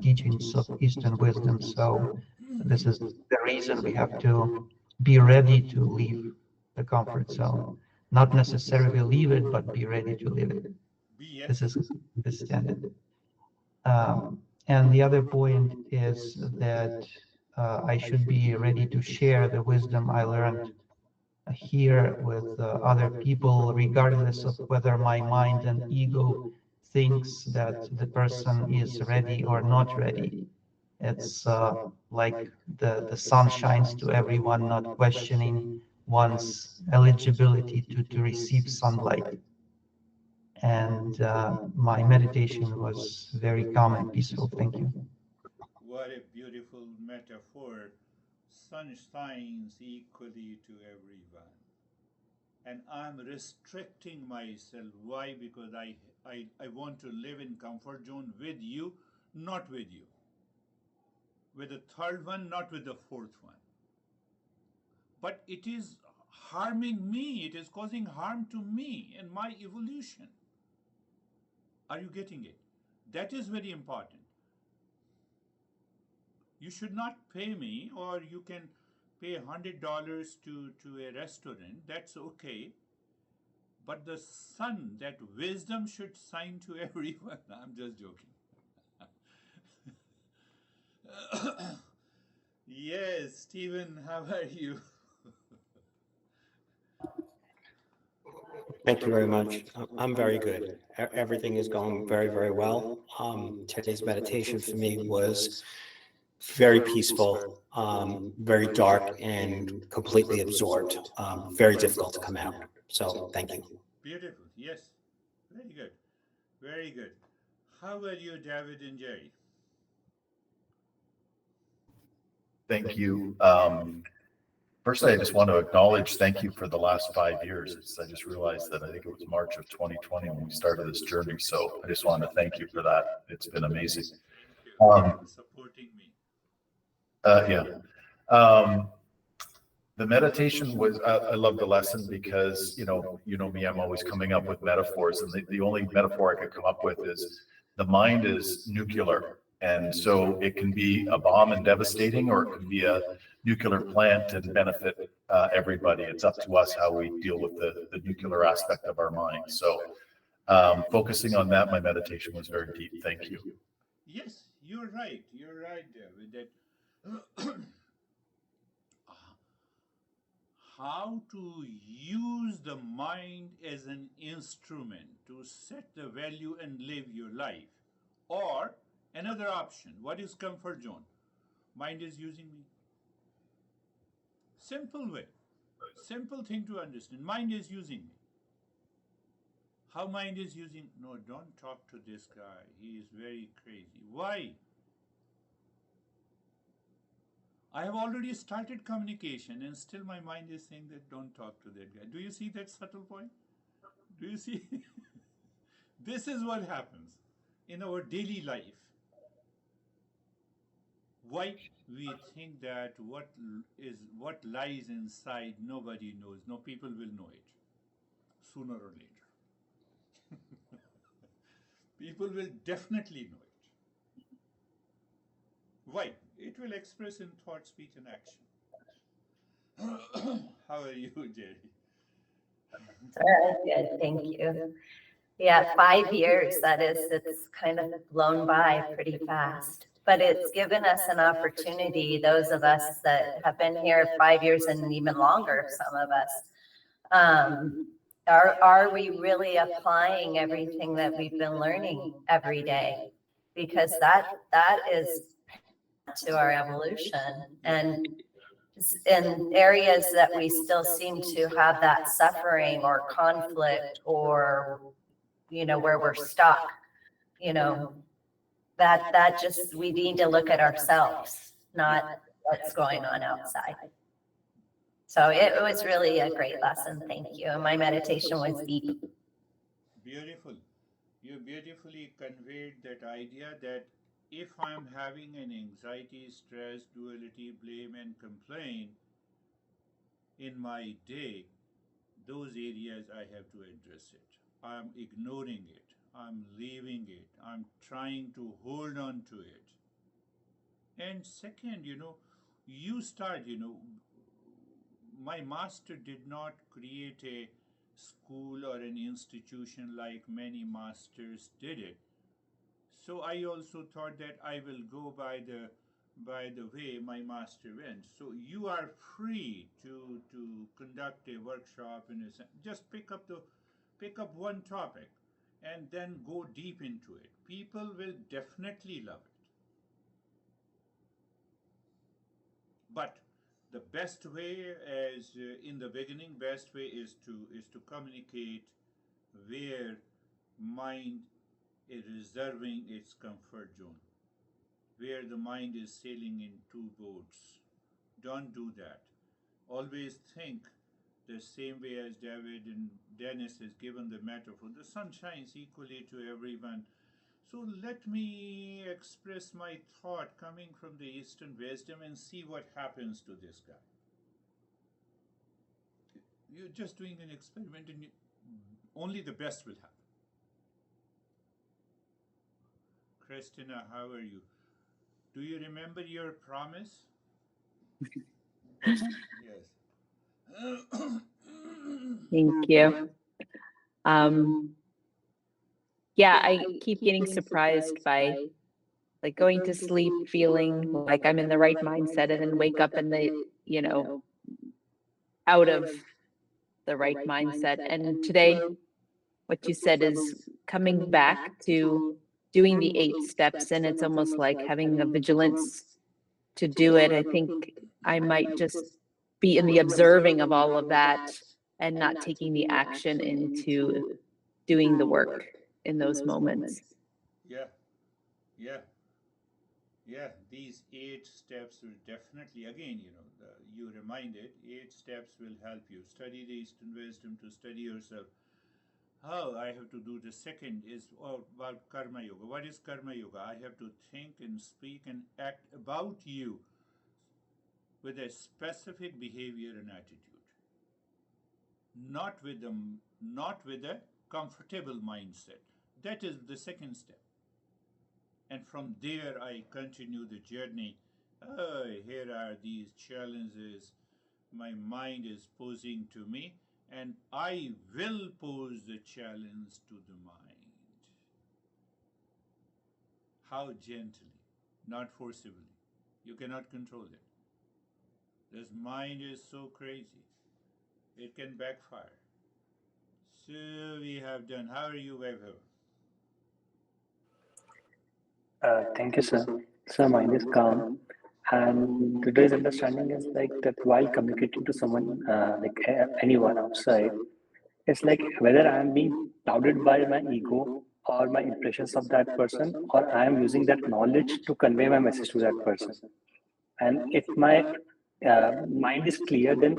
teachings of Eastern wisdom. So this is the reason we have to be ready to leave the comfort zone. Not necessarily leave it, but be ready to leave it. This is the standard. And the other point is that I should be ready to share the wisdom I learned here with other people, regardless of whether my mind and ego thinks that the person is ready or not ready. It's like the sun shines to everyone, not questioning one's eligibility to receive sunlight. And my meditation was very calm and peaceful. Thank you. What a beautiful metaphor. Sun shines equally to everyone. And I'm restricting myself. Why? Because I want to live in comfort zone with you, not with you. With the third one, not with the fourth one. But it is harming me. It is causing harm to me and my evolution. Are you getting it? That is very important. You should not pay me, or you can pay $100 to a restaurant. That's okay. But the sun, that wisdom should shine to everyone. I'm just joking. Yes, Stephen, how are you? Thank you very much. I'm very good. Everything is going very, very well. Today's meditation for me was very peaceful, very dark, and completely absorbed. Very difficult to come out. So thank you. Beautiful. Yes. Very good. Very good. How are you, David and Jerry? Thank you. Firstly, I just want to acknowledge, thank you for the last 5 years. I just realized that I think it was March of 2020 when we started this journey. So I just want to thank you for that. It's been amazing. Thank you for supporting me. The meditation was, I love the lesson because, you know me, I'm always coming up with metaphors. And the only metaphor I could come up with is the mind is nuclear. And so it can be a bomb and devastating, or it can be a nuclear plant and benefit everybody. It's up to us how we deal with the nuclear aspect of our mind. So focusing on that, my meditation was very deep. Thank you. Yes, you're right. You're right, David. That how to use the mind as an instrument to set the value and live your life. Or another option, what is comfort zone? Mind is using me. Simple way. Simple thing to understand. Mind is using me. How mind is using? No, don't talk to this guy. He is very crazy. Why? I have already started communication and still my mind is saying that don't talk to that guy. Do you see that subtle point? Do you see? This is what happens in our daily life. Why we think that what lies inside nobody knows. No, people will know it sooner or later. People will definitely know it. Why? It will express in thought, speech, and action. How are you, Jerry? Good, thank you. Yeah, 5 years, it's kind of blown by pretty fast. But it's given us an opportunity, those of us that have been here 5 years and even longer, some of us, Are we really applying everything that we've been learning every day? Because that is to our evolution. And in areas that we still seem to have that suffering or conflict, or, where we're stuck, that just, we need to look at ourselves, not what's going on outside. So it was really a great lesson. Thank you. And my meditation was deep. Beautiful. You beautifully conveyed that idea that if I'm having an anxiety, stress, duality, blame, and complaint in my day, those areas I have to address it. I'm ignoring it. I'm leaving it. I'm trying to hold on to it. And second, you start, my master did not create a school or an institution like many masters did it. So I also thought that I will go by the way my master went. So you are free to conduct a workshop in just pick up one topic and then go deep into it. People will definitely love it. But the best way, as in the beginning, best way is to communicate where mind is reserving its comfort zone, where the mind is sailing in two boats. Don't do that. Always think the same way as David and Dennis has given the metaphor. The sun shines equally to everyone. So let me express my thought coming from the Eastern wisdom and see what happens to this guy. You're just doing an experiment and only the best will happen. Christina, how are you? Do you remember your promise? Yes. Thank you. Yeah, I keep getting surprised by like going to sleep feeling like I'm in the right mindset and then wake up in the, out of the right mindset. And today, what you said is coming back to doing the 8 steps, and it's almost like having a vigilance to do it. I think I might just be in the observing of all of that and not taking the action into doing the work in those moments. Yeah, yeah, yeah. These 8 steps will definitely, again, you reminded, 8 steps will help you. Study the Eastern wisdom to study yourself. How I have to do the second is about karma yoga. What is karma yoga? I have to think and speak and act about you with a specific behavior and attitude, not with a comfortable mindset. That is the second step. And from there I continue the journey. Oh, here are these challenges my mind is posing to me, and I will pose the challenge to the mind. How gently, not forcibly. You cannot control it. This mind is so crazy. It can backfire. So we have done. How are you, Vaibhav? Thank you, sir. Sir, mind is calm. And today's understanding is like that while communicating to someone, anyone outside, it's like whether I'm being clouded by my ego or my impressions of that person, or I am using that knowledge to convey my message to that person. And if my mind is clear, then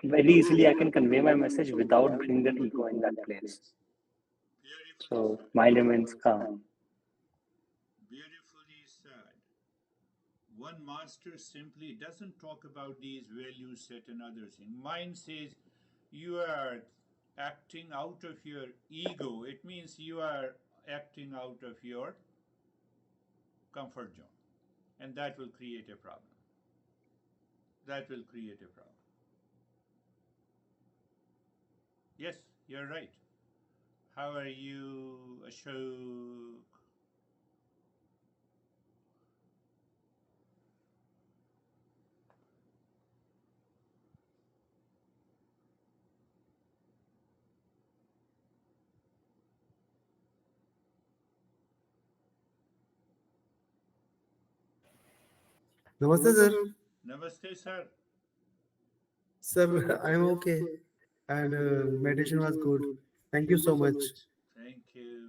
very easily I can convey my message without bringing that ego in that place. Beautifully So said. mind remains calm. Beautifully said. One master simply doesn't talk about these value set and other things. Mind says you are acting out of your ego. It means you are acting out of your comfort zone. And that will create a problem. That will create a problem. Yes, you're right. How are you, Ashok? Namaste, sir. Namaste, sir. Sir, I'm okay. And meditation was good. Thank you so much. Thank you.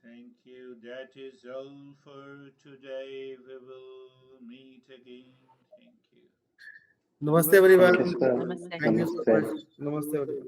Thank you. That is all for today. We will meet again. Thank you. Namaste, Thank everyone. you, sir. Namaste. Thank you so Namaste. much. Namaste, everyone.